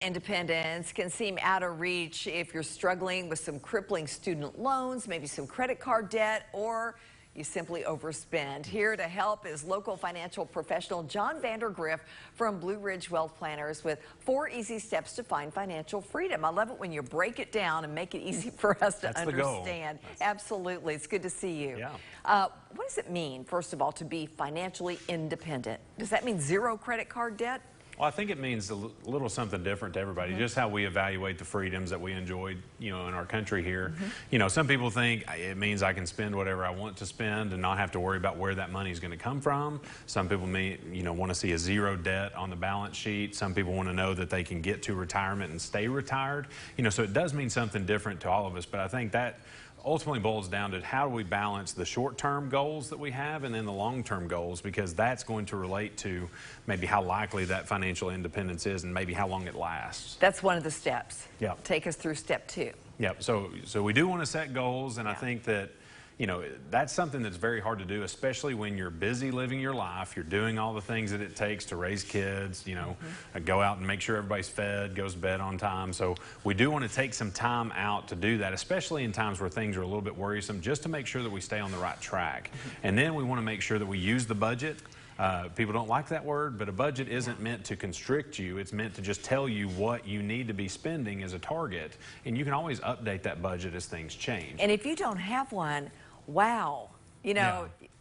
Independence can seem out of reach if you're struggling with some crippling student loans, maybe some credit card debt, or you simply overspend. Here to help is local financial professional John Vandergriff from Blue Ridge Wealth Planners with 4 easy steps to find financial freedom. I love it when you break it down and make it easy for us to understand. Absolutely. It's good to see you. Yeah. What does it mean, first of all, to be financially independent? Does that mean zero credit card debt? Well, I think it means a little something different to everybody, just how we evaluate the freedoms that we enjoyed, in our country here. Some people think it means I can spend whatever I want to spend and not have to worry about where that money is going to come from. Some people may, want to see a zero debt on the balance sheet. Some people want to know that they can get to retirement and stay retired. So it does mean something different to all of us, but I think that ultimately boils down to how do we balance the short-term goals that we have and then the long-term goals, because that's going to relate to maybe how likely that financial independence is and maybe how long it lasts. That's one of the steps. Yeah. Take us through step 2. Yep. So we do want to set goals, and I think that that's something that's very hard to do, especially when you're busy living your life. You're doing all the things that it takes to raise kids, go out and make sure everybody's fed, goes to bed on time. So we do want to take some time out to do that, especially in times where things are a little bit worrisome, just to make sure that we stay on the right track. And then we want to make sure that we use the budget. People don't like that word, but a budget isn't meant to constrict you. It's meant to just tell you what you need to be spending as a target. And you can always update that budget as things change. And if you don't have one, wow.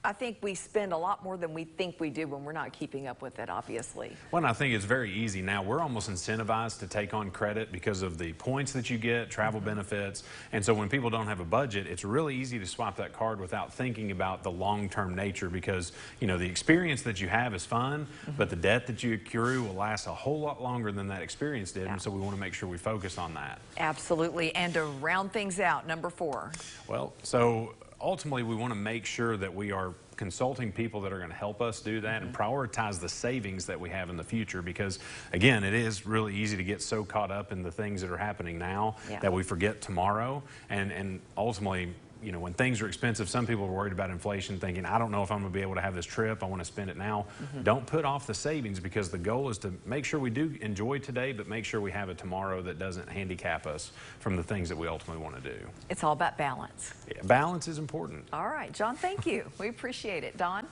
I think we spend a lot more than we think we do when we're not keeping up with it, obviously. Well, and I think it's very easy now. We're almost incentivized to take on credit because of the points that you get, travel benefits. And so when people don't have a budget, it's really easy to swipe that card without thinking about the long-term nature, because, the experience that you have is fun, but the debt that you accrue will last a whole lot longer than that experience did. And so we want to make sure we focus on that. Absolutely. And to round things out, number 4. Well, so ultimately, we want to make sure that we are consulting people that are going to help us do that and prioritize the savings that we have in the future, because, again, it is really easy to get so caught up in the things that are happening now that we forget tomorrow. And ultimately, when things are expensive, some people are worried about inflation, thinking, I don't know if I'm going to be able to have this trip. I want to spend it now. Don't put off the savings, because the goal is to make sure we do enjoy today, but make sure we have a tomorrow that doesn't handicap us from the things that we ultimately want to do. It's all about balance. Yeah, balance is important. All right, John, thank you. We appreciate it. Don?